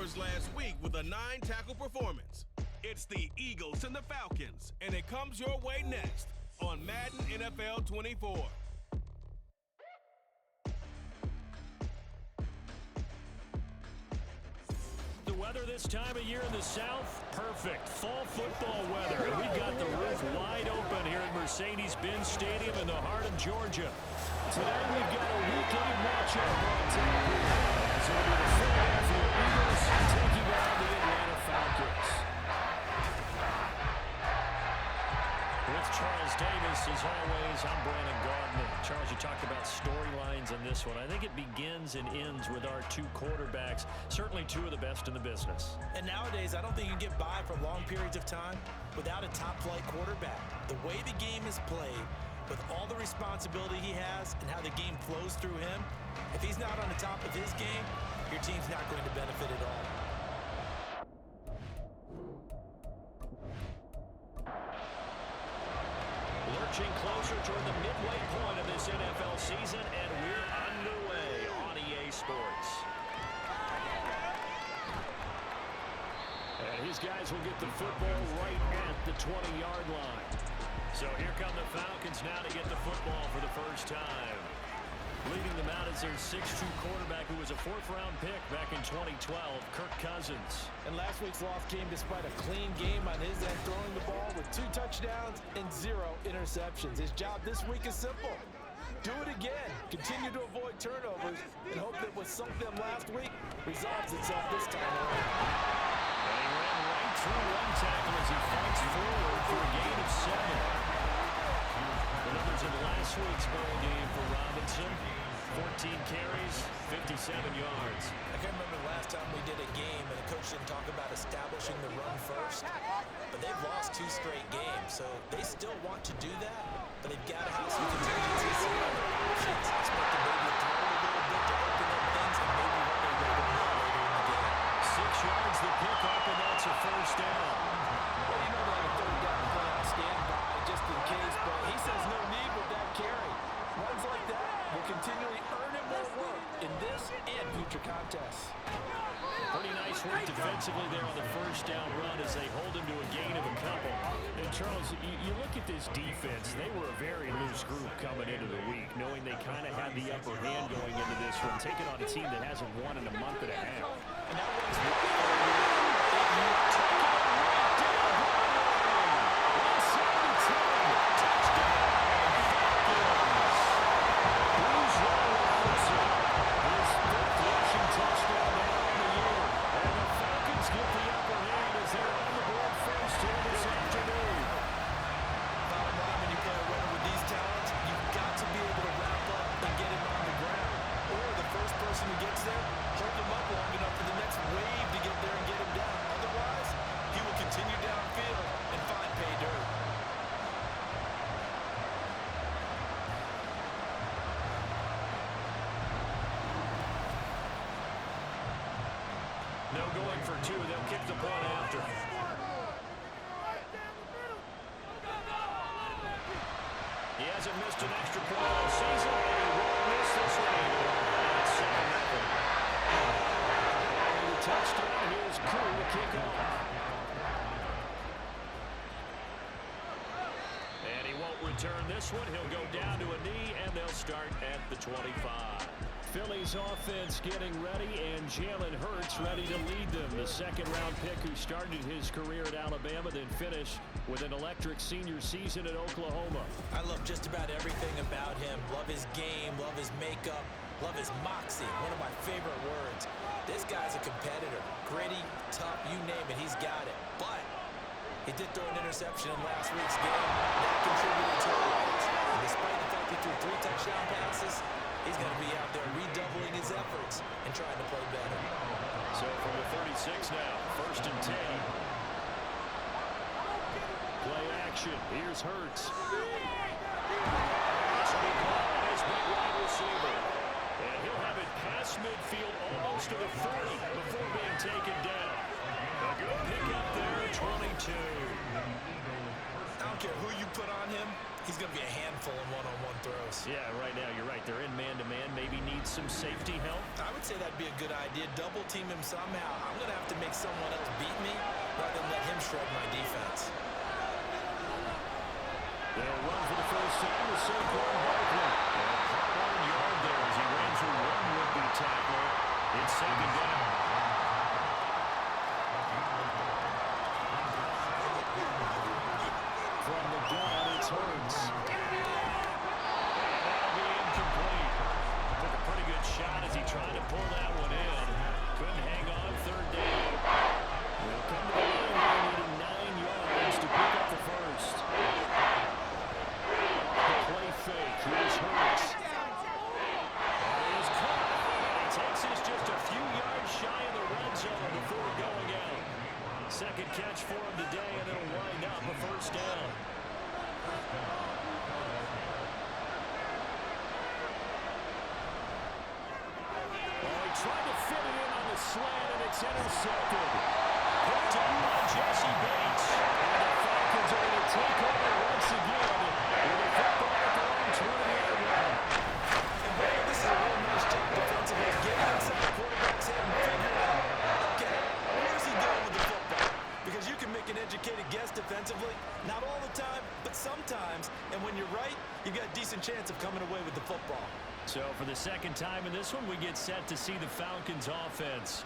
numbers last week with a 9-tackle performance. It's the Eagles and the Falcons, and it comes your way next on Madden NFL 24. The weather this time of year in the South, perfect. Fall football weather. And we've got the roof wide open here at Mercedes-Benz Stadium in the heart of Georgia. Today we've got a weekly matchup on tap. It's going to be the Philadelphia Eagles taking on the Atlanta Falcons. With Charles Davis, as always, I'm Brandon Gardner. Charles, you talked about storylines in this one. I think it begins and ends with our two quarterbacks, certainly two of the best in the business. And nowadays, I don't think you can get by for long periods of time without a top-flight quarterback. The way the game is played, with all the responsibility he has and how the game flows through him, if he's not on the top of his game, your team's not going to benefit at all. Lurching closer toward the midway point of this NFL season, and we're underway on EA Sports. And his guys will get the football right at the 20-yard line. So here come the Falcons now to get the football for the first time. Leading them out is their 6'2 quarterback who was a 4th-round pick back in 2012, Kirk Cousins. And last week's loss came despite a clean game on his end, throwing the ball with 2 touchdowns and 0 interceptions. His job this week is simple. Do it again. Continue to avoid turnovers and hope that what sunk them last week resolves itself this time around. And he ran right through one tackle as he fights forward for a gain of 7. The numbers in last week's ball game for Robinson: 14 carries, 57 yards. I can't remember the last time we did a game and the coach didn't talk about establishing the run first. But they've lost 2 straight games, so they still want to do that. But they've got to have some contingencies, some other options. Expect the maybe to throw a little bit to open up things and maybe run a little bit later in the game. 6 yards the pickup, and that's a first down. Well, you know they have a 3rd down play on standby just in case, but he says no need with that carry. Runs like that will continually earn him more work in this and future contests. Pretty nice work defensively there on the first down run as they hold him to a gain of a couple. And Charles, you look at this defense, they were a very loose group coming into the week, knowing they kind of had the upper hand going into this one, taking on a team that hasn't won in a month and a half. And that was what you took it right down. 172. Touchdown. Bruce Robinson, his 5th rushing touchdown now on the year. And the Falcons get the upper hand as they're on the board first here this afternoon. Bottom line, when you play a runner with these talents, you've got to be able to wrap up and get him on the ground. Or the first person who gets there, hold him up long enough for the next wave to get there and get him down. Otherwise, he will continue downfield and find pay dirt. No going for 2. They'll kick the punt after. He hasn't missed an extra point all season, and he won't miss this one either. And it's 7-0. And the touchdown, here's Koo to kick off. And he won't return this one. He'll go down to a knee, and they'll start at the 25. Philly's offense getting ready, and Jalen Hurts ready to lead them. The 2nd-round pick who started his career at Alabama, then finished with an electric senior season at Oklahoma. I love just about everything about him. Love his game, love his makeup, love his moxie, one of my favorite words. This guy's a competitor. Gritty, tough, you name it, he's got it. But he did throw an interception in last week's game. That contributed to the loss. And despite the fact he threw 3 touchdown passes, he's going to be out there redoubling his efforts and trying to play better. So from the 36 now, 1st and 10. Play action. Here's Hurts. This will be caught by his big wide receiver. And he'll have it past midfield almost to the 40 before being taken down. A good pick up there, 22. I don't care who you put on him, he's going to be a handful. handful in one-on-one throws. Yeah, right now you're right. They're in man-to-man. Maybe need some safety help. I would say that'd be a good idea. Double team him somehow. I'm going to have to make someone else beat me rather than let him shred my defense. They'll run for the first time with Saquon Barkley. And 1 yard there as he ran through one would-be tackler. It's second down. From the gun, it's Hurts. That'll be incomplete. Took a pretty good shot as he tried to pull that one in. Couldn't hang on, third down. They'll come to the line, needing 9 yards to pick up the first. The play fake, here's Hurts. That is caught. He takes this just a few yards shy of the red zone before going out. Second catch for him today, and it'll wind up a first down. Trying to fit it in on the slant, and it's intercepted. Picked up by Jesse Bates. And the Falcons are going to take over once again with a football at their own 20-yard line. And boy, this is a real nice job defensively. Getting inside the quarterback's head and figuring out, okay, where's he going with the football? Because you can make an educated guess defensively. Not all the time, but sometimes. And when you're right, you've got a decent chance of coming away with the football. So for the second time in this one, we get set to see the Falcons offense.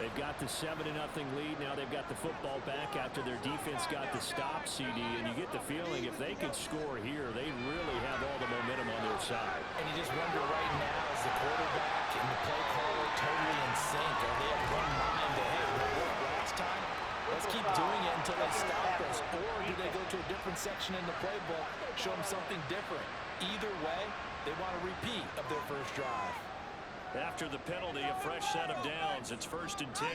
They've got the 7-0 lead. Now they've got the football back after their defense got the stop, CD. And you get the feeling if they could score here, they really have all the momentum on their side. And you just wonder right now, is the quarterback and the play caller totally in sync? Are they of one mind that, hey, what worked last time? Let's keep doing it until they stop us. Or do they go to a different section in the playbook, show them something different? Either way, they want a repeat of their first drive. After the penalty, a fresh set of downs. It's 1st and 10.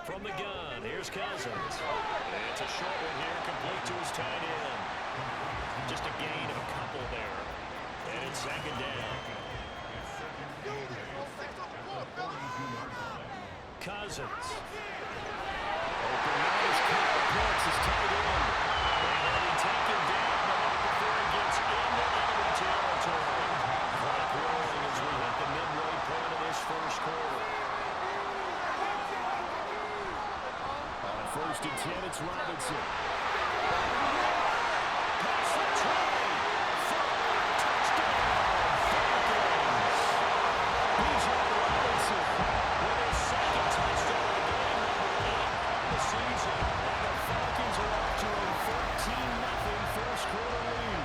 From the gun, here's Cousins. It's a short one here, complete to his tight end. Just a gain of a couple there. And it's second down. Cousins. Open nice Kyle Pitts is tight end. Taken down, but before he gets into enemy territory. Clock rolling as we hit the midway point of this first quarter. On 1st and 10, it's Robinson. Pass the try. Touchdown. Falcons. Bijan Robinson with his second touchdown of the game, number 8 of the season. And the Falcons are off to a 14-0 first quarter lead.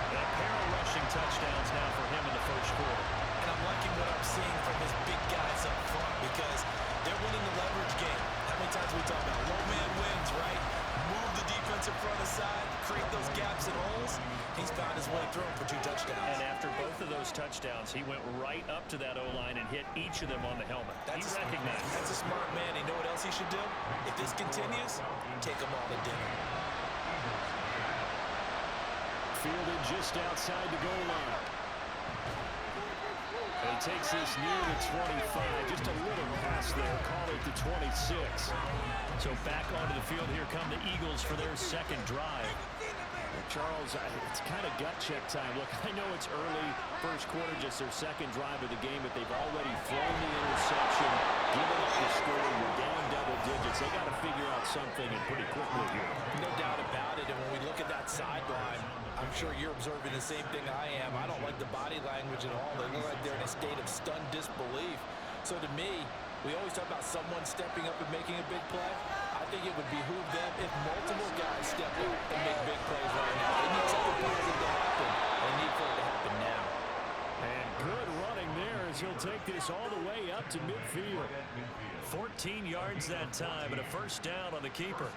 And a pair of rushing touchdowns now for him in the first quarter. And I'm liking what I'm seeing from his big guys up front because they're winning the leverage game. How many times we talk about low man wins, right? Move the defensive front aside, create those gaps and holes. He's found his way through for 2 touchdowns. And after both of those touchdowns, he went right up to that O-line and hit each of them on the helmet. He recognized it. That's a smart man. You know what else he should do? If this continues, take them all to dinner. Fielded just outside the goal line. And he takes this near the 25. Just a little pass there. Call it the 26. So back onto the field. Here come the Eagles for their second drive. Charles, it's kind of gut check time. Look, I know it's early, first quarter, just their second drive of the game, but they've already thrown the interception, given up the score. You're down double digits. They got to figure out something and pretty quickly here. No doubt about it. And when we look at that sideline, I'm sure you're observing the same thing I am. I don't like the body language at all. They look like they're in a state of stunned disbelief. So to me, we always talk about someone stepping up and making a big play. I think it would behoove them if multiple guys step up and make big plays right now. They need something positive to happen. They need for it to happen now. And good running there as he'll take this all the way up to midfield. 14 yards that time and a first down on the keeper.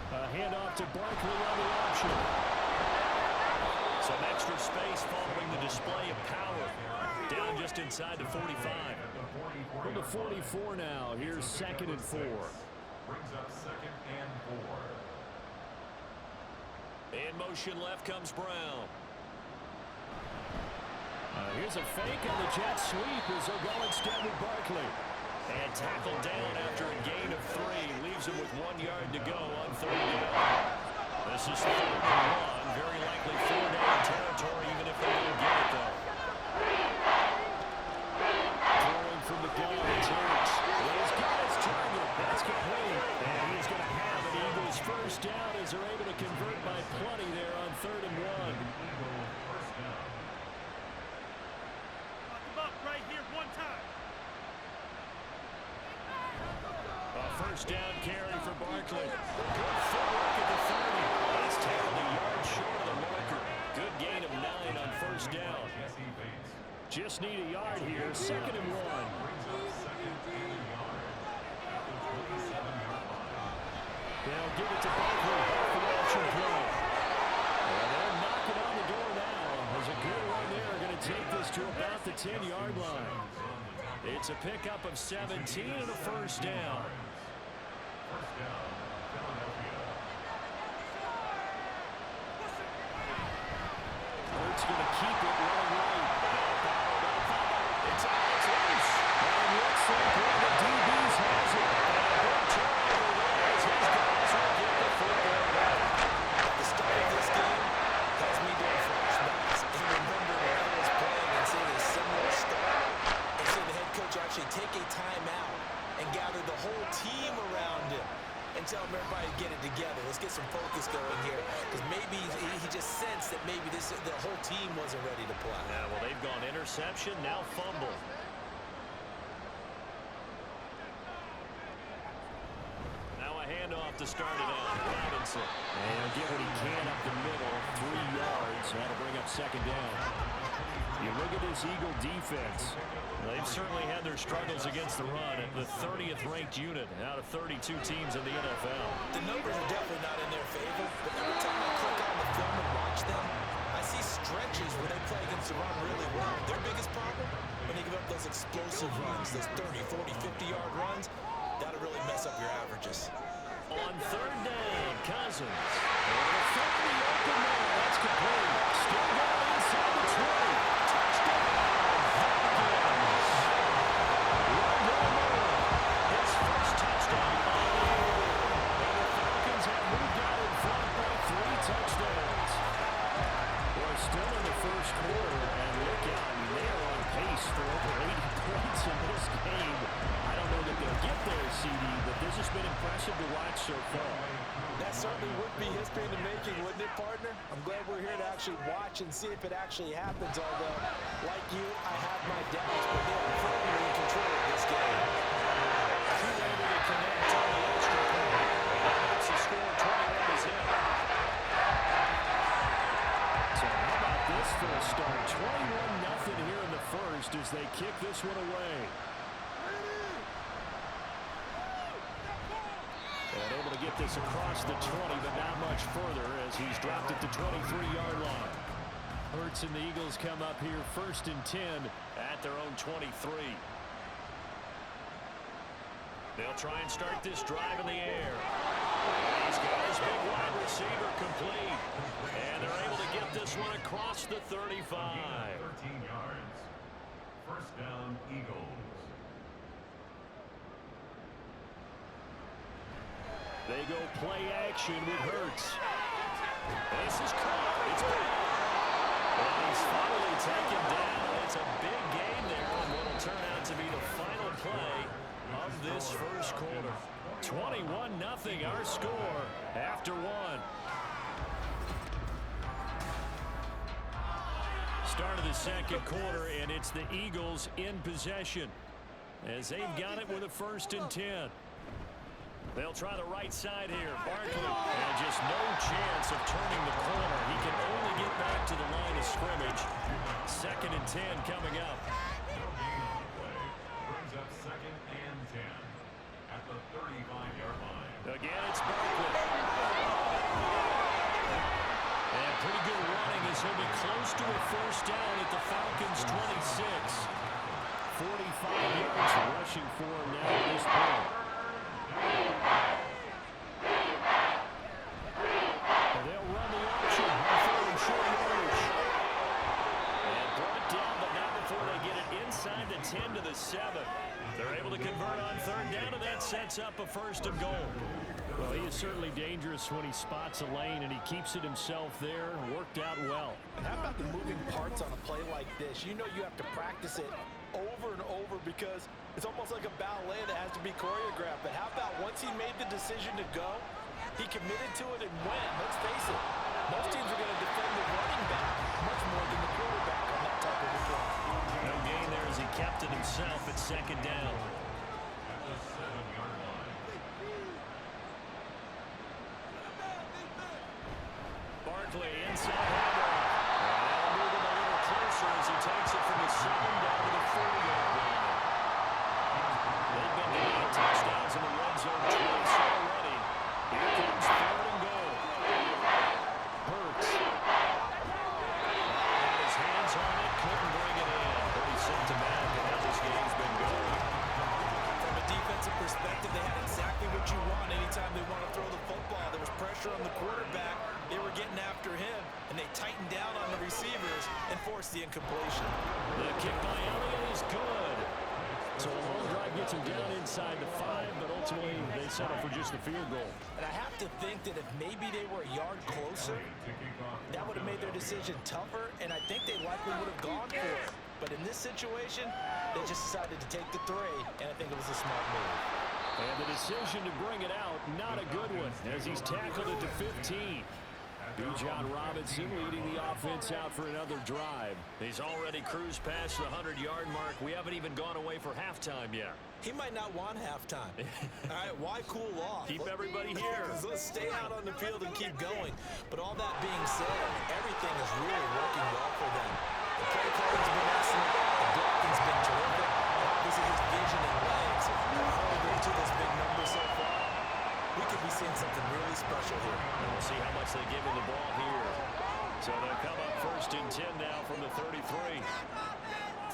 A handoff to Barkley on the option. Some extra space following the display of power. Down just inside the 45. From the 44 now. Here's 2nd and 4. Brings up 2nd and 4. In motion left comes Brown. Here's a fake on the jet sweep as they'll go instead with Barkley. And tackled down after a gain of 3. Leaves him with 1 yard to go on 3rd down. This is 3rd and 1. Very likely 4-down territory, even if they don't get it, though. Throwing from the gun, it's Hurts. He's got his target. That's complete. And he's going to have an Eagles first down as they're able to convert by plenty there on 3rd and 1. Right here, one time. A first down carry for Barkley. Good footwork at the 30. He's tackled a yard short of the marker. Good gain of 9 on first down. Just need a yard here. 2nd and 1. They'll give it to Barkley. Off the option play. And they're knocking on the door now. There's a good run there. Going to take this to about the 10-yard line. It's a pickup of 17 and a first down. Hurts going to keep it running right. It's loose. And it looks like one of the DBs has it. And a big turnover there as his guys will get the football back. The start of this game has me doing flashbacks and remembering when I was playing and seeing a similar start and seeing the head coach actually take a timeout and gather the whole team around him and tell him everybody to get it together. Let's get some focus going here, because maybe he just sensed that maybe the whole team wasn't ready to play. Yeah, well, they've gone interception, now fumble. Now a handoff to start it out. Robinson. And he'll get what he can up the middle. 3 yards. That'll bring up 2nd down. You look at this Eagle defense. They've certainly had their struggles against the run at the 30th ranked unit out of 32 teams in the NFL. The numbers are definitely not in their favor, but every time I click on the film and watch them, I see stretches where they play against the run really well. Their biggest problem, when they give up those explosive runs, those 30, 40, 50-yard runs, that'll really mess up your averages. On 3rd down, Cousins. Over the 30, open man. That's complete. Still going inside the 20. Touchdown, Falcons. His first touchdown of the year. And the Falcons have moved out in front by 3 touchdowns. We're still in the first quarter, and look out, they're on pace for over 80 points in this game. I don't know that they'll get there, CD, but this has been impressive to watch so far. That certainly would be history in the making, wouldn't it, partner? I'm glad we're here to actually watch and see if it actually happens, although, like you, I have my doubts, but they're firmly in control of this game. Too able to connect on the extra point. That's the score, 21 is in. So how about this for a start? 21-0 here in the first as they kick this one away. And able to get this across the 20, but not much further as he's dropped it to 23-yard line. Hurts and the Eagles come up here 1st and 10 at their own 23. They'll try and start this drive in the air. He's got his big wide receiver complete. And they're able to get this one across the 35. 13 yards. First down, Eagles. They go play action with Hurts. This is caught. It's back. And he's finally taken down. It's a big game there on what will turn out to be the final play of this first quarter. 21-0 our score after 1. Start of the second quarter, and it's the Eagles in possession as they've got it with a 1st and 10. They'll try the right side here. Barkley, and just no chance of turning the corner. He can only get back to the line of scrimmage. 2nd and 10 coming up. Brings up 2nd and 10 at the 35-yard line. Again, it's Barkley. And pretty good running as he'll be close to a first down at the Falcons' 26. 45 yards rushing for him now at this point. They'll run the option on 3rd and short yardage. And brought down, but not before they get it inside the 10 to the 7. They're able to convert third down, and that sets up a 1st and goal. Well, he is certainly dangerous when he spots a lane, and he keeps it himself there. Worked out well. And how about the moving parts on a play like this? You know you have to practice it over and over because it's almost like a ballet that has to be choreographed. But how about once he made the decision to go, he committed to it and went. Let's face it, most teams are going to defend the running back much more than the quarterback on that type of a play. No gain there as he kept it himself at 2nd down. At the 7-yard line. Barkley inside handoff. And moving a little closer as he takes it from the 7 down to the 4-yard line. They've been to 8 touchdowns in the red zone twice already. Here comes 3rd and goal. Hurts. Had his hands on it, couldn't bring it in. Pretty symptomatic of how this game's been going. From a defensive perspective, they had exactly what you want anytime they want to throw the football. There was pressure on the quarterback. They were getting after him, and they tightened down on the receivers and forced the incompletion. The kick by Elliott is good. So a long drive gets him down inside the 5, but ultimately they settle for just the field goal. And I have to think that if maybe they were a yard closer, that would have made their decision tougher, and I think they likely would have gone for it. But in this situation, they just decided to take the 3, and I think it was a smart move. And the decision to bring it out, not a good one, as he's tackled at the 15. Bijan Robinson leading the offense out for another drive. He's already cruised past the 100-yard mark. We haven't even gone away for halftime yet. He might not want halftime. All right, why cool off? Keep everybody here. Let's stay out on the field and keep going. But all that being said, everything is really working well for them. The play calling's been excellent. The blocking's been terrific. And obviously his vision and legs are holding to this big number so far. We could be seeing something really special here. And we'll see how much they give him the ball here. So they'll come up 1st and 10 now from the 33.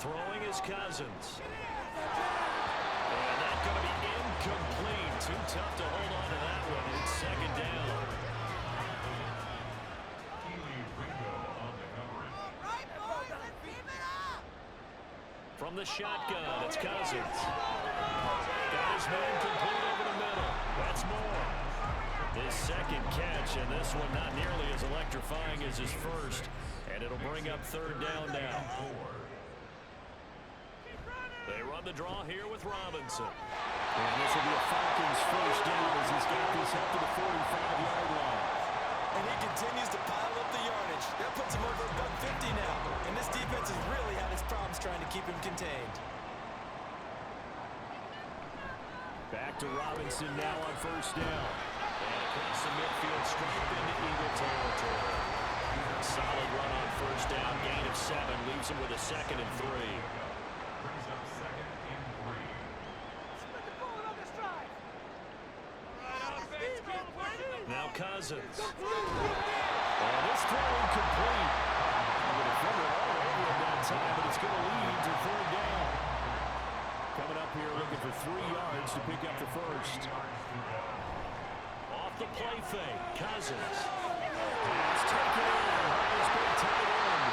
Throwing is Cousins. And that's going to be incomplete. Too tough to hold on to that one. It's 2nd down. From the shotgun, it's Cousins. Got his man complete over the middle. That's more. His 2nd catch, and this one not nearly as electrifying as his 1st. And it'll bring up 3rd down now. They run the draw here with Robinson. And this will be a Falcons 1st down as he's got this up to the 45-yard line. And he continues to pile up the yardage. That puts him over $150 now. And this defense has really had its problems trying to keep him contained. Back to Robinson now on 1st down. And across the midfield, stripe into Eagle territory. Solid run on 1st down, gain of 7, leaves him with a 2nd and 3. Brings up 2nd and 3. Now Cousins. And this throw incomplete. The defender all over him that time, but it's going to lead to 3rd down. Coming up here looking for 3 yards to pick up the 1st. Off the play fake, Cousins. Pass taken in. He's been tight end.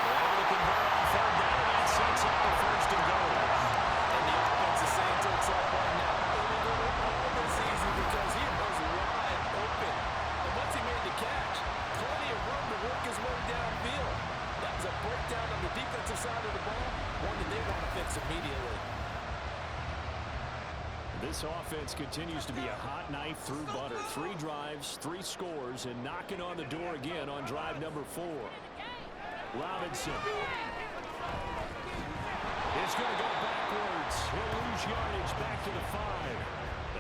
Able to convert on 3rd down. That sets up the 1st and goal. And the offense is saying to itself right now, we're going to all this easy because he was wide open. And once he made the catch, plenty of room to work his way downfield. That was a breakdown on the defensive side of the ball, one that they want to fix immediately. This offense continues to be a hot knife through butter. 3 drives, 3 scores, and knocking on the door again on drive number 4. Robinson is going to go backwards. He'll lose yardage back to the 5.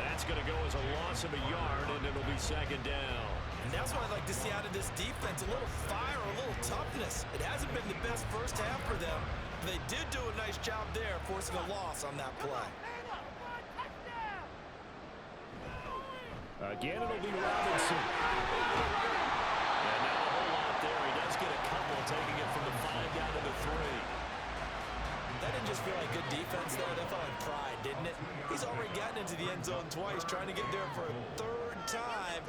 That's going to go as a loss of a yard, and it'll be 2nd down. And that's what I'd like to see out of this defense, a little fire, a little toughness. It hasn't been the best first half for them, but they did do a nice job there forcing a loss on that play. Again, it'll be Robinson. And not a whole lot there. He does get a couple, taking it from the 5 down to the 3. That didn't just feel like good defense there. That felt like pride, didn't it? He's already gotten into the end zone twice, trying to get there for a 3rd time.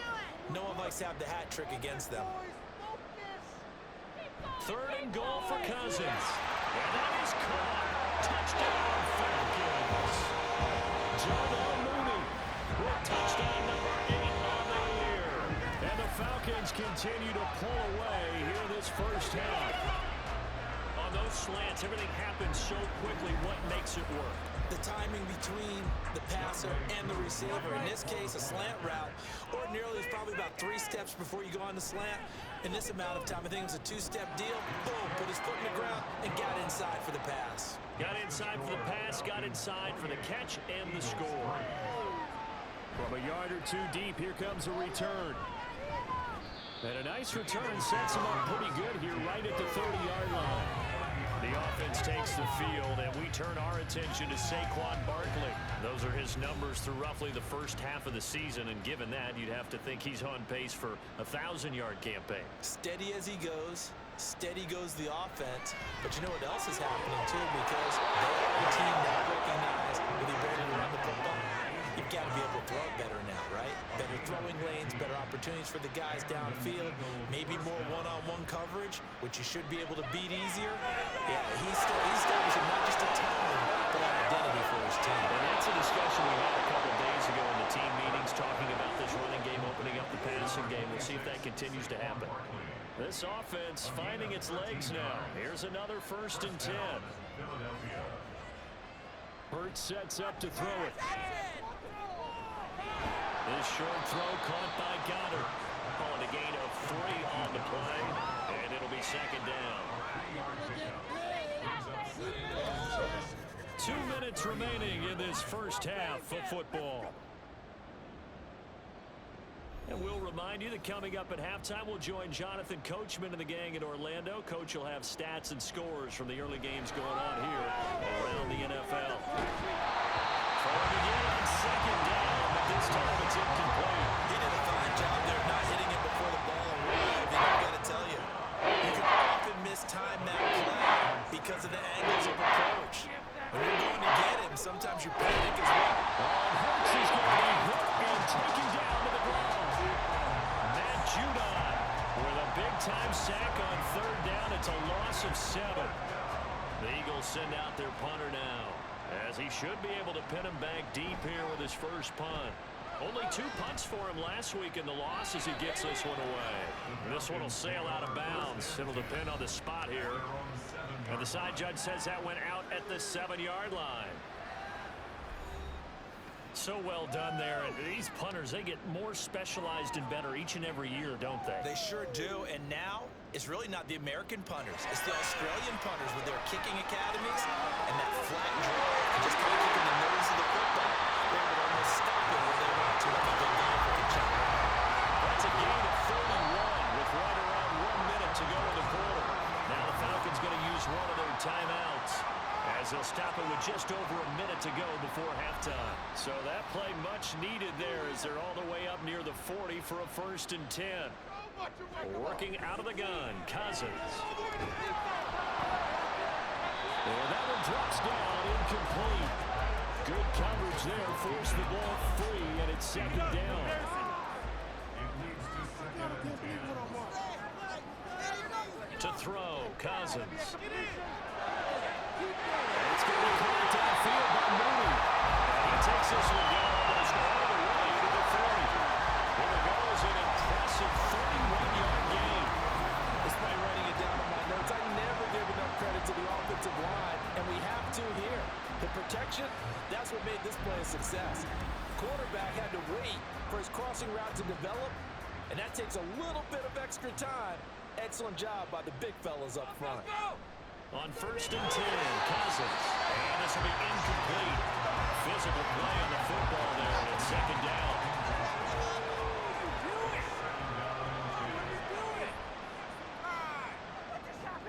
No one likes to have the hat trick against them. 3rd and goal for Cousins. And that is caught. Touchdown, Falcons. Jordan Falcons continue to pull away here this first half. On those slants, everything happens so quickly. What makes it work? The timing between the passer and the receiver. In this case, a slant route ordinarily is probably about 3 steps before you go on the slant. In this amount of time, I think it was a 2-step deal. Boom, put his foot in the ground and got inside for the pass. Got inside for the pass, got inside for the catch and the score. From a yard or 2 deep, here comes a return. And a nice return sets him up pretty good here right at the 30-yard line. The offense takes the field, and we turn our attention to Saquon Barkley. Those are his numbers through roughly the first half of the season, and given that, you'd have to think he's on pace for a 1,000-yard campaign. Steady as he goes. Steady goes the offense. But you know what else is happening, too, because the team now recognize with the ability to run the football. You've got to be able to throw it better now, right? Better throwing lanes, better opportunities for the guys downfield, maybe more one-on-one coverage, which you should be able to beat easier. Yeah, he's establishing not just a talent, but an identity for his team. And that's a discussion we had a couple days ago in the team meetings, talking about this running game opening up the passing game. We'll see if that continues to happen. This offense finding its legs now. Here's another 1st and 10. Hurts sets up to throw it. This short throw caught by Goddard. Calling a gain of 3 on the play, and it'll be 2nd down. 2 minutes remaining in this first half of football. And we'll remind you that coming up at halftime, we'll join Jonathan Coachman and the gang in Orlando. Coach will have stats and scores from the early games going on here around the NFL. Throwing again on 2nd down, but this time it's incomplete. He did a fine job there not hitting it before the ball arrived. And I've got to tell you, you can often mistime that play because of the angles of approach. When you're going to get him, sometimes you panic as well. Hurts is going to be hit and taken down to the ground. Matt Judon with a big-time sack on 3rd down. It's a loss of 7. The Eagles send out their punter now, as he should be able to pin him back deep here with his first punt. Only 2 punts for him last week in the loss as he gets this one away. This one will sail out of bounds. It'll depend on the spot here. And the side judge says that went out at the 7-yard line. So well done there. And these punters, they get more specialized and better each and every year, don't they? They sure do. And now, it's really not the American punters. It's the Australian punters with their kicking academies and that flat draw and just kind of kicking the nose of the football. They're able to almost stop it where they want to. Have a big game for the jump. That's a gain of 31 with right around 1 minute to go in the quarter. Now the Falcons going to use one of their timeouts, as they'll stop it with just over a minute to go before halftime. So that play much needed there as they're all the way up near the 40 for a 1st and 10. Working out of the gun, Cousins. And that one drops down, incomplete. Good coverage there, forced the ball free, and it's 2nd down. To throw, Cousins. And it's going to be caught downfield by Mooney. He takes this one down almost all the way to the 40. Well, the goal is an impressive 31-yard gain. Despite writing it down on my notes, I never give enough credit to the offensive line, and we have to here. The protection, that's what made this play a success. Quarterback had to wait for his crossing route to develop, and that takes a little bit of extra time. Excellent job by the big fellas up front. On 1st and 10, Cousins. And this will be incomplete. Physical play on the football there, and it's 2nd down.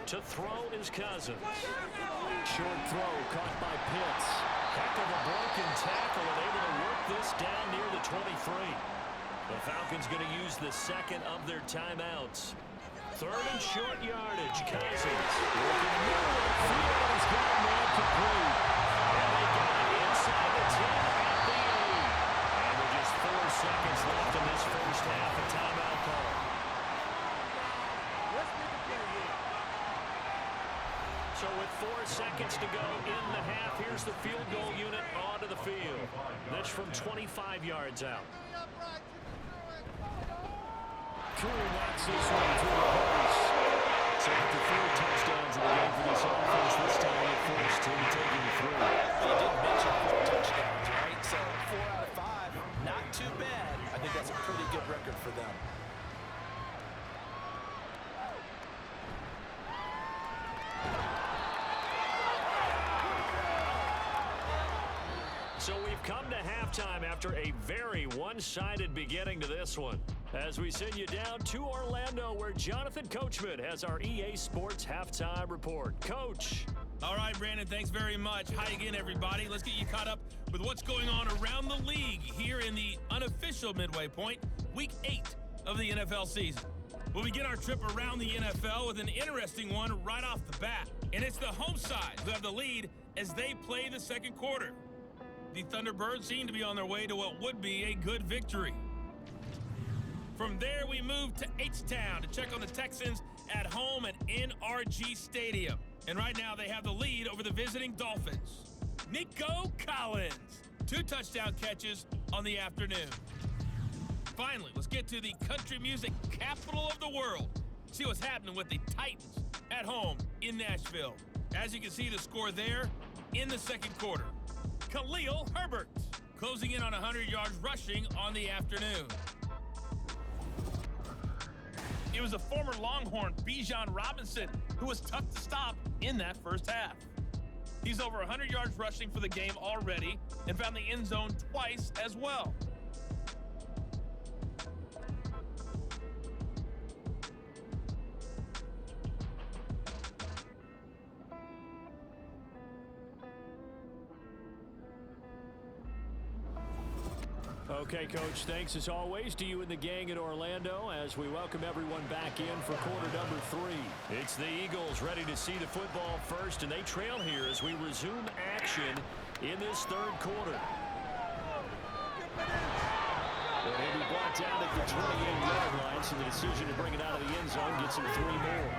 To throw is Cousins. Short throw caught by Pitts. Heck of a broken tackle and able to work this down near the 23. The Falcons going to use the 2nd of their timeouts. 3rd and short yardage. Cousins working the middle of the field. He's got a man complete. And they got it inside the 10 at the 8. And with just 4 seconds left in this first half, a timeout call. So with 4 seconds to go in the half, here's the field goal unit onto the field. That's from 25 yards out. through, knocks this one to the post. So after 4 touchdowns in the game for this offense, this time it forced him taking the through. You did mention 4 touchdowns, right? So 4 out of 5, not too bad. I think that's a pretty good record for them. So we've come to halftime after a very one-sided beginning to this one. As we send you down to Orlando, where Jonathan Coachman has our EA Sports Halftime Report. Coach. All right, Brandon, thanks very much. Hi again, everybody. Let's get you caught up with what's going on around the league here in the unofficial midway point, Week 8 of the NFL season. We'll begin our trip around the NFL with an interesting one right off the bat. And it's the home side who have the lead as they play the second quarter. The Thunderbirds seem to be on their way to what would be a good victory. From there, we move to H-Town to check on the Texans at home at NRG Stadium. And right now, they have the lead over the visiting Dolphins. Nico Collins, 2 touchdown catches on the afternoon. Finally, let's get to the country music capital of the world. See what's happening with the Titans at home in Nashville. As you can see, the score there in the second quarter. Khalil Herbert closing in on 100 yards rushing on the afternoon. It was the former Longhorn Bijan Robinson who was tough to stop in that first half. He's over 100 yards rushing for the game already and found the end zone twice as well. Okay, Coach, thanks as always to you and the gang in Orlando as we welcome everyone back in for quarter number 3. It's the Eagles ready to see the football first, and they trail here as we resume action in this third quarter. And he'll be brought down at the 28-yard line, so the decision to bring it out of the end zone gets him 3 more.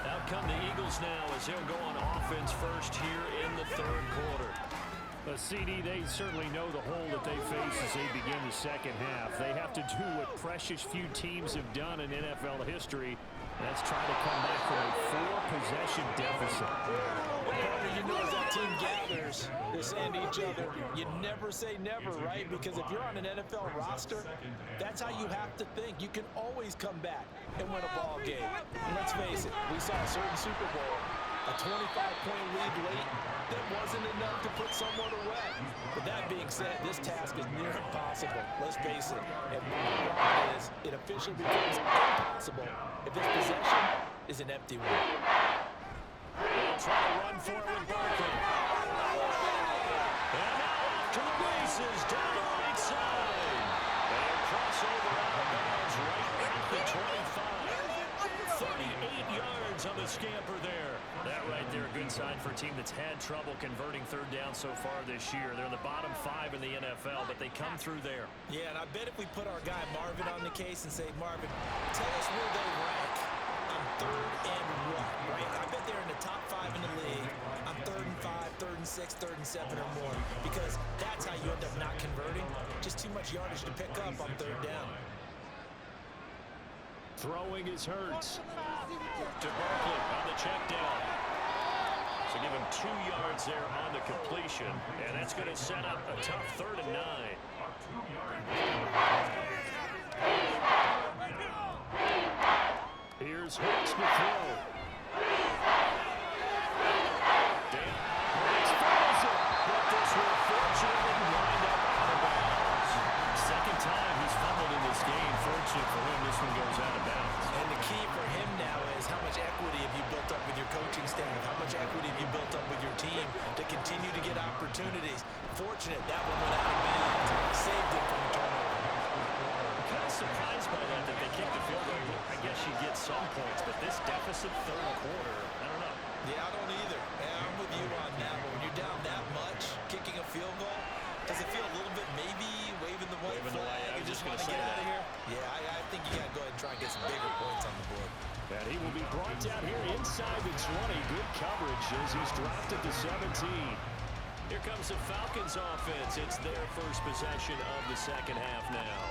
Out come the Eagles now as they'll go on offense first here in the third quarter. CD, they certainly know the hole that they face as they begin the second half. They have to do what precious few teams have done in NFL history. That's try to come back from a 4-possession deficit. Partner, you know, as that team gathers, they're saying to each other, you never say never, right? Because if you're on an NFL roster, that's how you have to think. You can always come back and win a ball game. And let's face it, we saw a certain Super Bowl, a 25-point lead late that wasn't enough to put someone away. But that being said, this task is near impossible. Let's face it. And my problem is, it officially becomes impossible if this possession is an empty one. They'll try to run for it with Barkley. And now off to the races down the right side. And crossover out of bounds right at the 25. 38 yards on the scamper there. That right there, a good sign for a team that's had trouble converting third down so far this year. They're in the bottom 5 in the NFL, but they come through there. Yeah, and I bet if we put our guy Marvin on the case and say, Marvin, tell us where they rank on 3rd and what, right? I bet they're in the top 5 in the league on 3rd and 5, 3rd and 6, 3rd and 7 or more, because that's how you end up not converting. Just too much yardage to pick up on 3rd down. Throwing is Hurts to Barkley on the check down. So give him 2 yards there on the completion, and that's going to set up a tough 3rd and 9. Here's Hurts to throw. Dan Hurts throws it, but this will fortunately wind up out of bounds. Second time he's fumbled in this game. Fortunate for him, this one goes out of bounds. And the key for him now is how much equity have you built up with your coaching staff? How much equity have you built up with your team to continue to get opportunities? Fortunate that one went out of bounds. Saved it from a turnover. I'm kind of surprised by that they kicked the field goal. I guess you get some points, but this deficit third quarter, I don't know. Yeah, I don't either. Yeah, I'm with you on that. But when you're down that much, kicking a field goal, does it feel a little bit maybe waving the white flag and just want to get out of here? Yeah, I think you got to go ahead and try and get some bigger points on the board. And he will be brought down here inside the 20. Good coverage as he's dropped at the 17. Here comes the Falcons offense. It's their first possession of the second half now.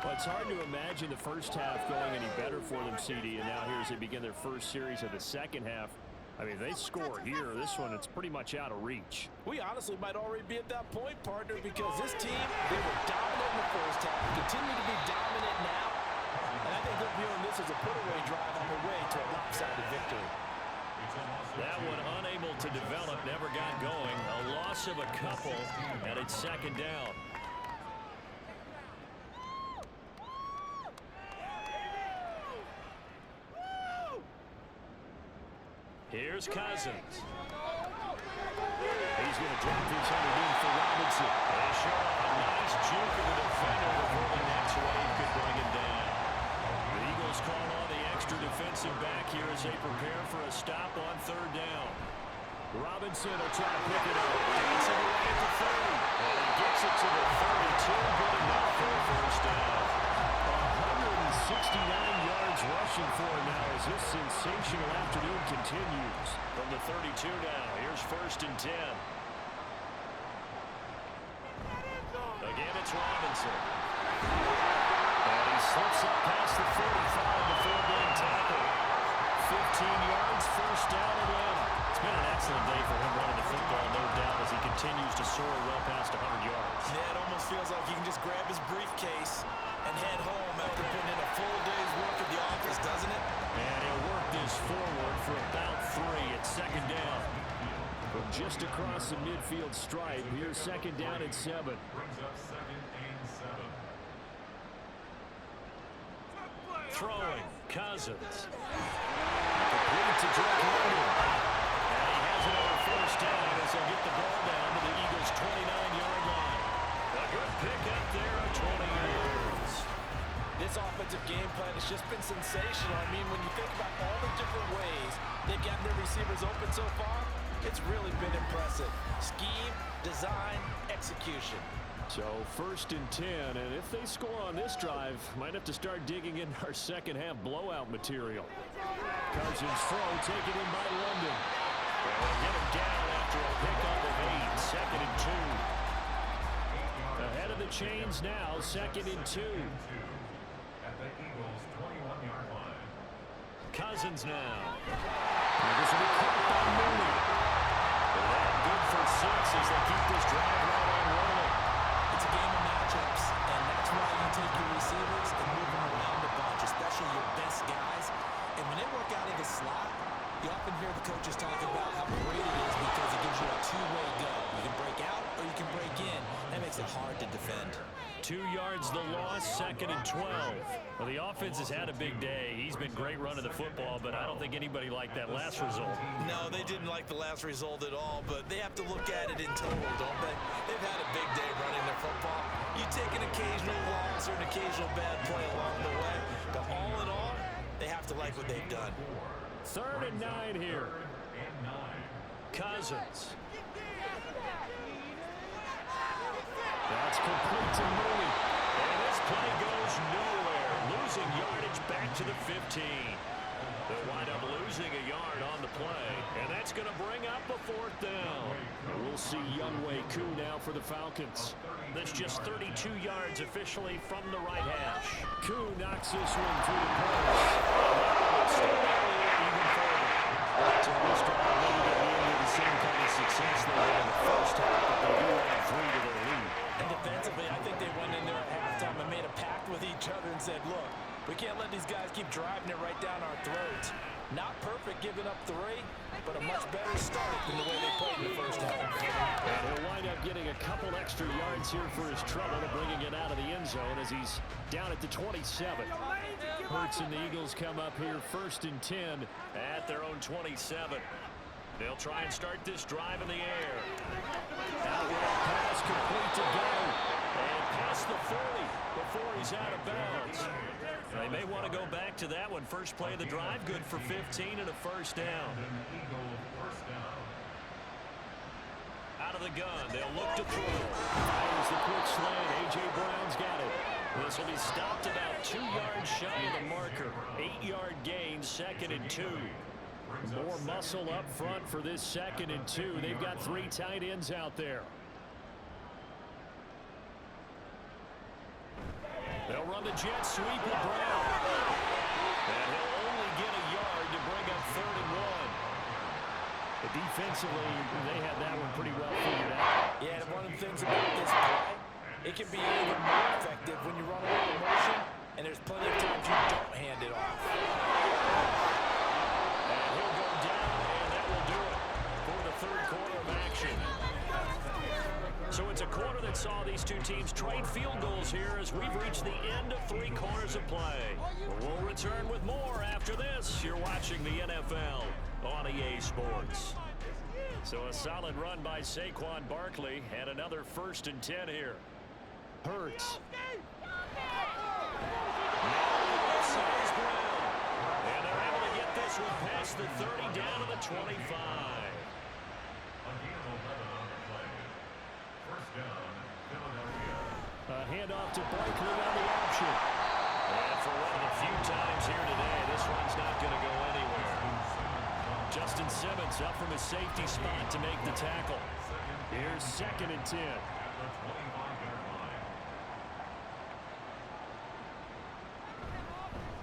Well, it's hard to imagine the first half going any better for them, CD, and now here as they begin their first series of the second half. I mean, they score here. This one, it's pretty much out of reach. We honestly might already be at that point, partner, because this team, they were dominant in the first half, continue to be dominant now, and I think they're viewing this as a put-away drive on the way to a lopsided victory. That one unable to develop, never got going. A loss of a couple, and it's second down. Here's Cousins. He's going to drop this underneath for Robinson. They show a nice juke of the defender before the next wave could bring him down. The Eagles call on the extra defensive back here as they prepare for a stop on third down. Robinson will try to pick it up. Dancing away at the 30. And he gets it to the 32. Good enough for a first down. 169 yards rushing for him now as this sensational afternoon continues. From the 32 now, here's first and 10. Again, it's Robinson. And he slips up past the 45 before being tackled. 15 yards, first down and one. It's been an excellent day for him running the football, no doubt, as he continues to soar well past 100 yards. Yeah, it almost feels like he can just grab his briefcase and head home after putting in a full day's work at the office, doesn't it? And he'll work this forward for about 3 at second down. From just across the midfield stripe, here's second down and 7. Brings up second and 7. Throwing, Cousins. Complete to Drake London. And he has another first down as they'll get the ball down to the Eagles' 29-yard line. A good pick up there of 20 yards. This offensive game plan has just been sensational. I mean, when you think about all the different ways they've gotten their receivers open so far, it's really been impressive. Scheme, design, execution. So first and 10, and if they score on this drive, might have to start digging in our second half blowout material. Cousins throw taken in by London. They'll get him down after a pickup of 8, second and 2. Ahead of the chains now, second and 2. At the Eagles' 21-yard line. Cousins now. And this will be caught by Mooney. Good for 6 as they keep this drive right on rolling. It's a game of matchups, and that's why you take your receivers and move them around a bunch, especially your best guys. And when they work out of the slot, you often hear the coaches talk about how great it is because it gives you a two-way go. You can break out or you can break in. That makes it hard to defend. 2 yards the loss, second and 12. Well, the offense has had a big day. He's been great running the football, but I don't think anybody liked that last result. No, they didn't like the last result at all, but they have to look at it in total, don't they? They've had a big day running the football. You take an occasional loss or an occasional bad play along the way, but all in all, they have to like what they've done. Third and 9 here. Cousins. That's complete to Mooney. And this play goes nowhere. Losing yardage back to the 15. They'll wind up losing a yard on the play. And that's going to bring up a fourth down. And we'll see Younghoe Koo now for the Falcons. That's just 32 yards officially from the right hash. Koo knocks this one through the post. Even further. To this drive, maybe get into the same kind of success they had in the first half, but they do add 3 to their lead. And defensively, I think they went in there at halftime and made a pact with each other and said, look, we can't let these guys keep driving it right down our throats. Not perfect giving up 3, but a much better start than the way they played in the first half. And he'll wind up getting a couple extra yards here for his trouble, bringing it out of the end zone as he's down at the 27. Hurts and the Eagles come up here first and 10 at their own 27. They'll try and start this drive in the air. Outlet pass complete to go. And past the 40 before he's out of bounds. They may want to go back to that one. First play of the drive, good for 15 and a first down. Out of the gun, they'll look to throw. Fires the quick slant. A.J. Brown's got it. This will be stopped about 2 yards shy of the marker. 8-yard gain, second and 2. More muscle up front for this second and 2. They've got 3 tight ends out there. They'll run the Jets sweep with Brown. And he'll only get a yard to bring up 3rd and 1. But defensively, they had that one pretty well figured out. Yeah, and one of the things about this play, it can be even more effective when you run a little motion, and there's plenty of times you don't hand it off. And he'll go down, and that will do it for the 3rd quarter of action. So it's a quarter that saw these two teams trade field goals here as we've reached the end of 3 quarters of play. We'll return with more after this. You're watching the NFL on EA Sports. So a solid run by Saquon Barkley and another 1st and 10 here. Hurts. And they're able to get this one past the 30 down to the 25. A handoff to Barkley on the option. And for one of the few times here today, this one's not going to go anywhere. Justin Simmons up from his safety spot to make the tackle. Here's 2nd and 10.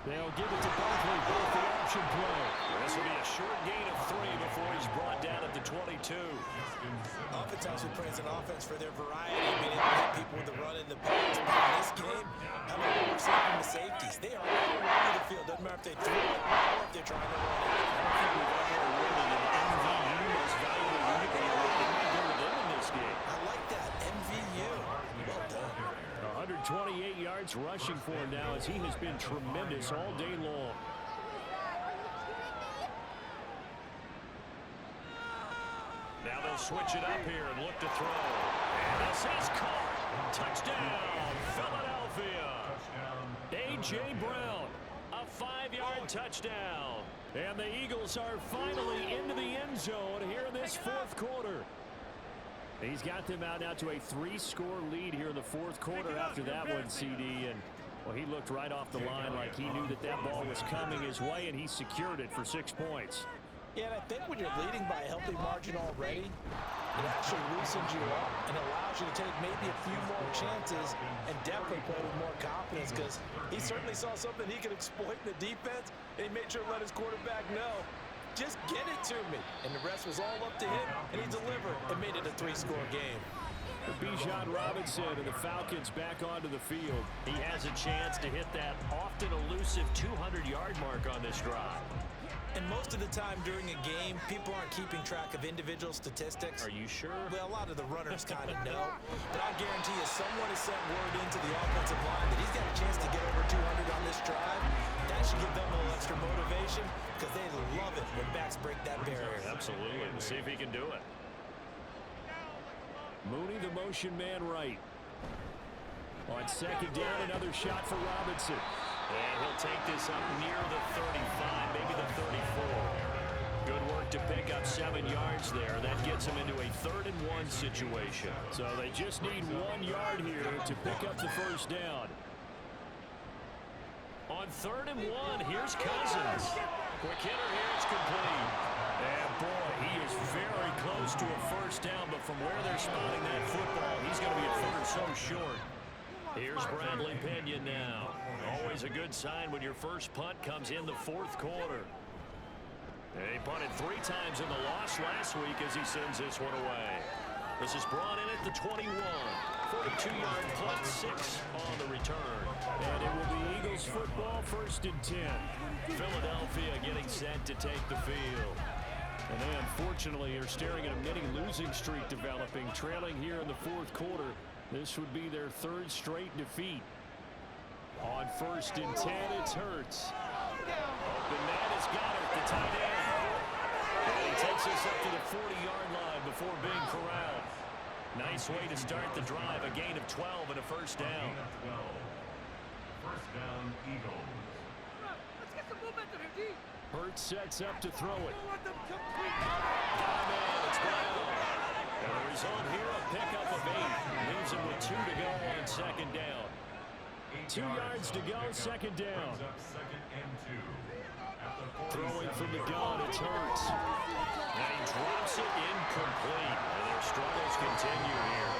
They'll give it to Barkley, both the option play. This will be a short gain of 3 before he's brought down at the 22. Offense also praise an offense for their variety, being able to hit people with the run and the pass. But in this game, how about what we're seeing from the safeties? They are all over the field. Doesn't matter if they throw it or if they're trying to run it. I don't think we've ever awarded an MVU most valuable unit. They might go with them in this game. I like that. MVU. Well done. 128 yards rushing for him now as he has been tremendous all day long. Now they'll switch it up here and look to throw. And this is caught. Touchdown, Philadelphia. A.J. Brown, a 5-yard touchdown. And the Eagles are finally into the end zone here in this 4th quarter. He's got them out now to a 3-score lead here in the 4th quarter after that one, CD. And, well, he looked right off the line like he knew that that ball was coming his way, and he secured it for 6 points. Yeah, and I think when you're leading by a healthy margin already, it actually loosens you up and allows you to take maybe a few more chances and definitely play with more confidence because he certainly saw something he could exploit in the defense, and he made sure to let his quarterback know, just get it to me. And the rest was all up to him, and he delivered and made it a 3-score game. Bijan Robinson and the Falcons back onto the field. He has a chance to hit that often elusive 200-yard mark on this drive. And most of the time during a game, people aren't keeping track of individual statistics. Are you sure? Well, a lot of the runners kind of know. But I guarantee you someone has sent word into the offensive line that he's got a chance to get over 200 on this drive. That should give them a little extra motivation because they love it when backs break that barrier. Absolutely. We'll see if he can do it. Mooney, the motion man right. On 2nd down, another shot for Robinson. And he'll take this up near the 35, maybe the 34. Good work to pick up 7 yards there. That gets him into a 3rd and 1 situation. So they just need 1 yard here to pick up the 1st down. On 3rd and 1, here's Cousins. Quick hitter here, it's complete. And boy, he is very close to a 1st down, but from where they're spotting that football, he's going to be a foot or so short. Here's Bradley Pinion now. Always a good sign when your first punt comes in the 4th quarter. He punted 3 times in the loss last week as he sends this one away. This is brought in at the 21. 42-yard punt, 6 on the return. And it will be Eagles football, 1st and 10. Philadelphia getting set to take the field. And they unfortunately are staring at a mini losing streak developing, trailing here in the 4th quarter. This would be their 3rd straight defeat. On 1st and 10, it's Hurts. Open man has got it, the tight end. And he takes us up to the 40-yard line before being corralled. Nice way to start the drive, a gain of 12 and a 1st down. 1st down, Eagles. Let's get some momentum here, D. Hurts sets up to throw it. Got him in, it's Brown. And the result here, a pickup of 8. Leaves him with 2 to go on 2nd down. 2 yards to go, 2nd down. Throwing from the gun, it's Hurts. And he drops it incomplete. And their struggles continue here.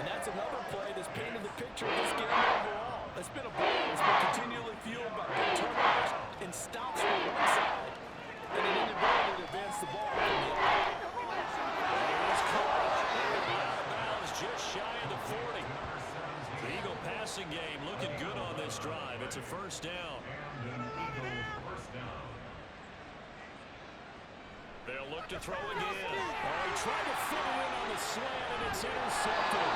And that's another play that's painted the picture of this game overall. It's been a passing game looking good on this drive. It's a first down. They'll look to throw again. Oh, he tried to fit it in on the slant, and it's intercepted.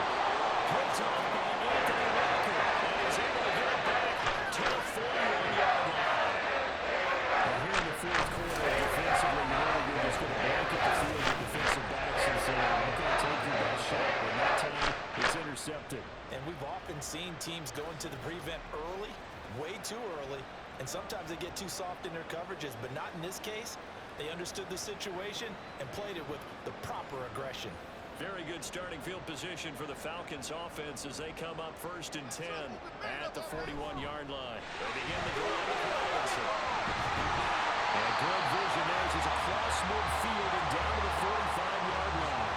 Picked off by Anthony Walker, and he's able to get it back to the 41-yard line. And here in the fourth quarter, defensively, you know you're just going to blanket the field with defensive backs and say, I'm going to take your best shot. And that time, it's intercepted. And we've often seen teams go into the prevent early, way too early, and sometimes they get too soft in their coverages, but not in this case. They understood the situation and played it with the proper aggression. Very good starting field position for the Falcons offense as they come up 1st and 10 at the 41-yard line. They begin the drive with Robinson. And good vision there as he's across midfield and down to the 45-yard line.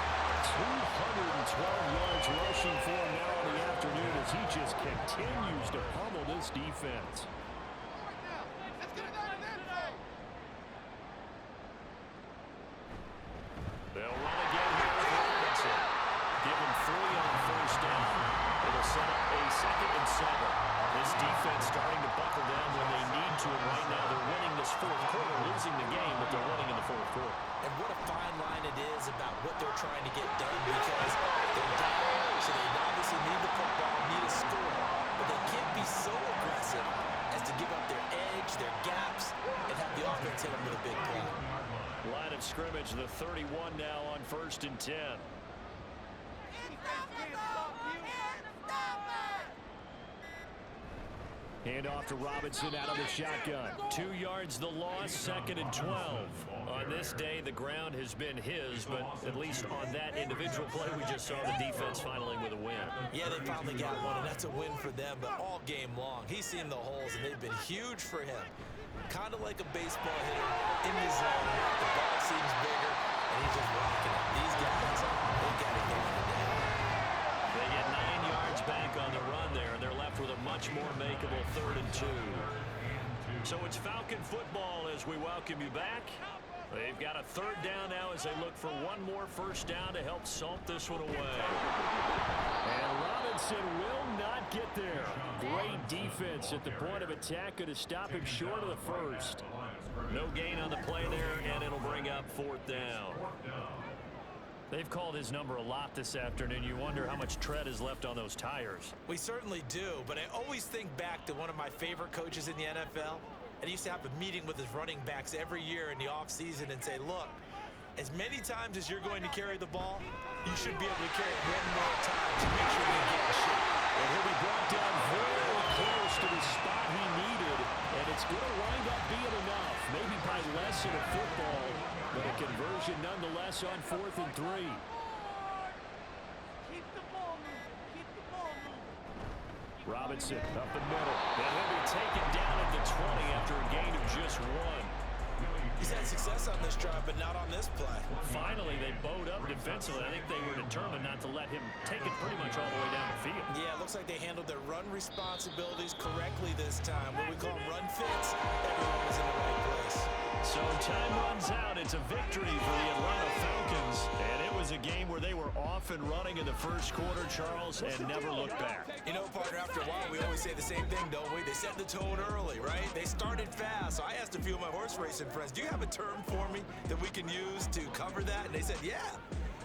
212 yards rushing for him now in the afternoon as he just continues to pummel this defense. They'll run again here with Robinson. Give him 3 on 1st down. It'll set up a 2nd and 7. This defense starting to buckle down when they need to, and right now they're winning this fourth quarter, losing the game, but they're winning in the fourth quarter. And what a fine line it is about what they're trying to get done, because they're down, so they obviously need the football, need a score, but they can't be so aggressive as to give up their edge, their gaps, and have the offense hit them with a big play. Line of scrimmage, the 31 now on 1st and 10. Hand off to Robinson out of the shotgun. 2 yards the loss, 2nd and 12. On this day, the ground has been his, but at least on that individual play, we just saw the defense finally with a win. Yeah, they finally got one, and that's a win for them, but all game long, he's seen the holes, and they've been huge for him. Kind of like a baseball hitter in the zone. The ball seems bigger, and he's just rocking it. These guys, they got to get it down. They get 9 yards back on the run there, and they're left with a much more makeable 3rd and 2. So it's Falcon football as we welcome you back. They've got a 3rd down now as they look for one more 1st down to help salt this one away. And Robinson will not get there. Great defense at the point of attack, going to stop him short of the 1st. No gain on the play there, and it'll bring up 4th down. They've called his number a lot this afternoon. You wonder how much tread is left on those tires. We certainly do, but I always think back to one of my favorite coaches in the NFL. And he used to have a meeting with his running backs every year in the offseason and say, look, as many times as you're going to carry the ball, you should be able to carry it one more time to make sure you get in shape. And he'll be brought down very close to the spot he needed, and it's going to wind up being enough, maybe by less in a football, but a conversion nonetheless on 4th and 3. Keep the ball moving. Keep the ball moving. Robinson up the middle, and he'll be taken down at the 20 after a gain of just 1. He's had success on this drive, but not on this play. Finally, they bowed up defensively. I think they were determined not to let him take it pretty much all the way down the field. Yeah, it looks like they handled their run responsibilities correctly this time. What we call run fits, everyone was in the right place. So time runs out. It's a victory for the Atlanta Falcons. And it was a game where they were off and running in the first quarter, Charles, and never looked back. You know, partner, after a while, we always say the same thing, don't we? They set the tone early, right? They started fast. So I asked a few of my horse racing friends, do you have a term for me that we can use to cover that? And they said, yeah.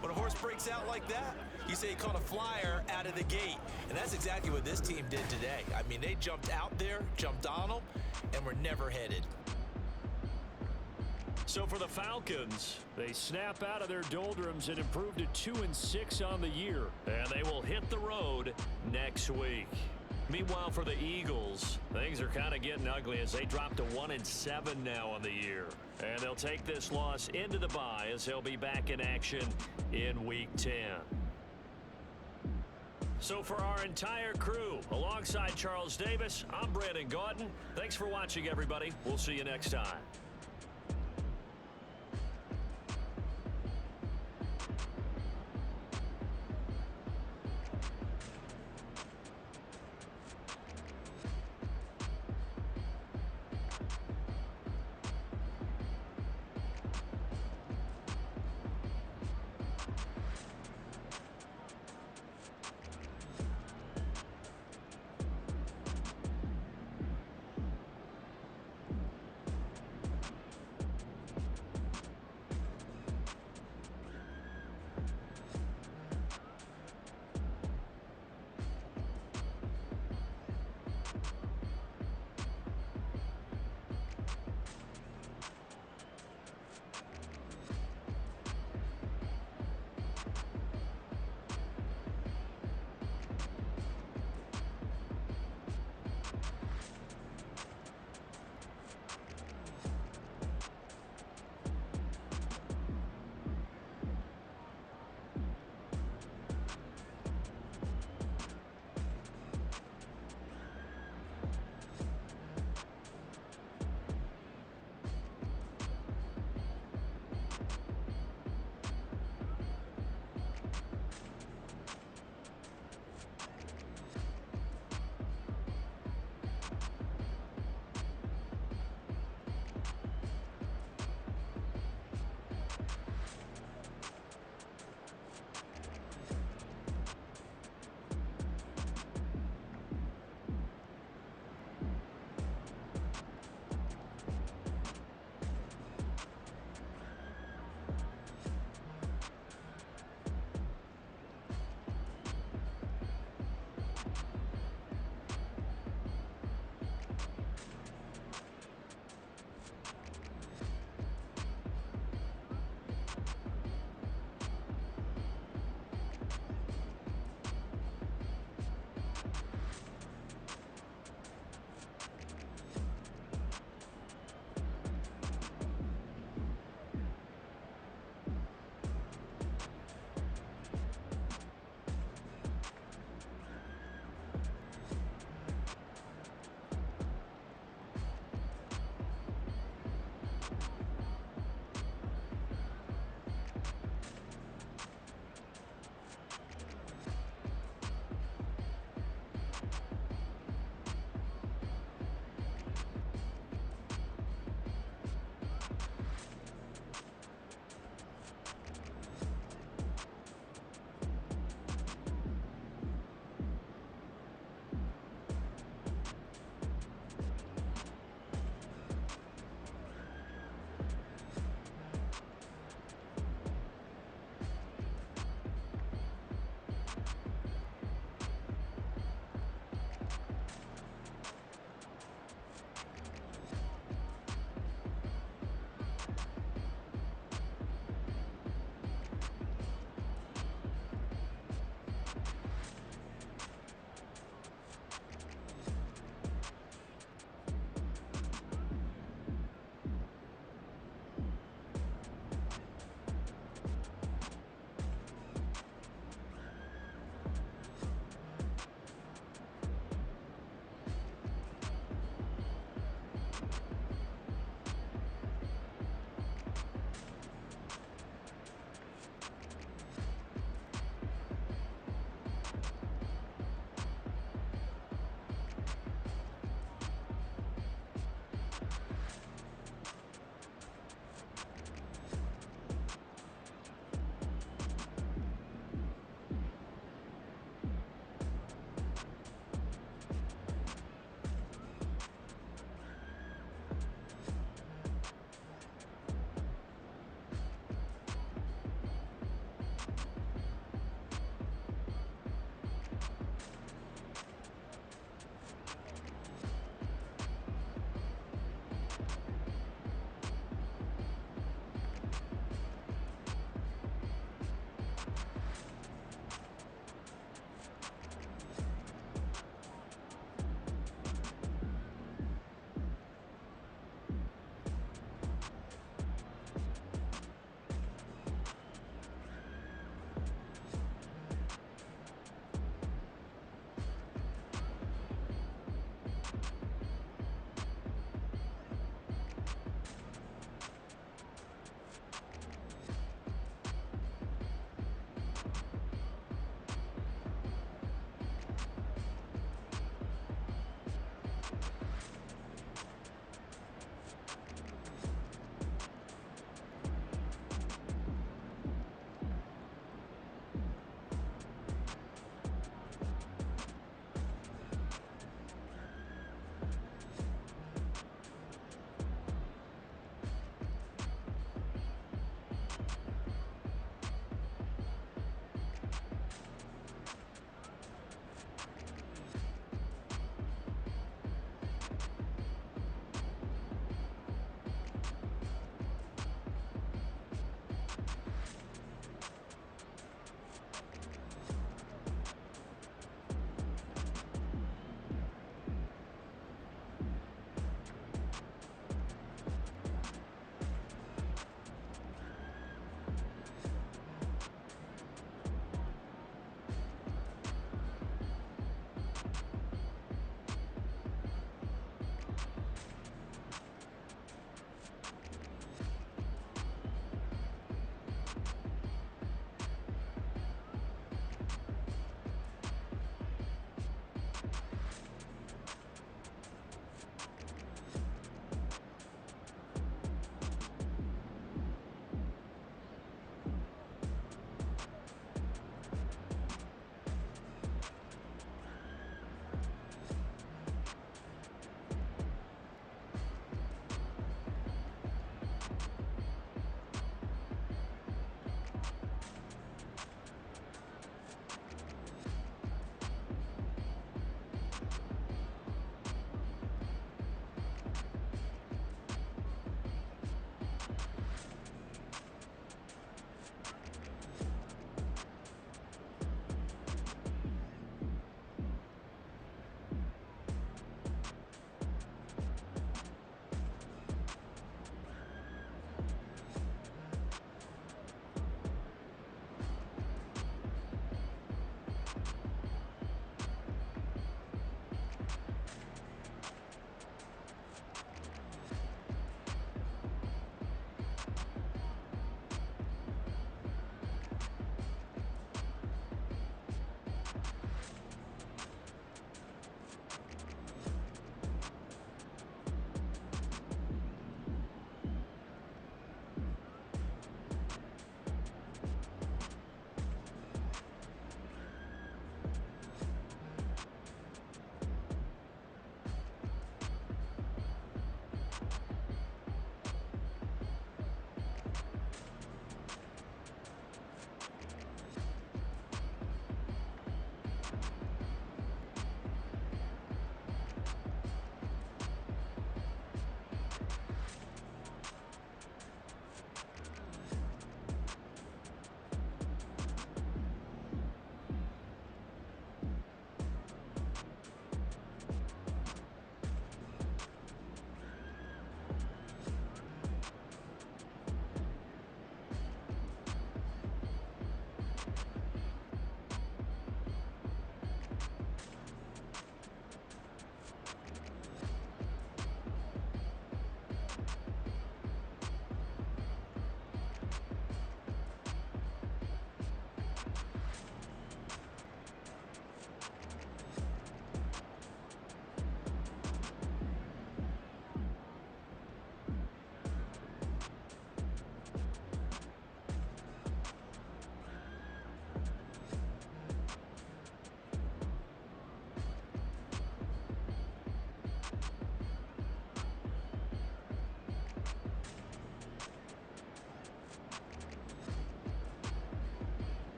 When a horse breaks out like that, you say he caught a flyer out of the gate. And that's exactly what this team did today. I mean, they jumped out there, jumped on them, and were never headed. So for the Falcons, they snap out of their doldrums and improve to 2-6 on the year. And they will hit the road next week. Meanwhile, for the Eagles, things are kind of getting ugly as they drop to 1-7 now on the year. And they'll take this loss into the bye as they'll be back in action in Week 10. So for our entire crew, alongside Charles Davis, I'm Brandon Gaudin. Thanks for watching, everybody. We'll see you next time.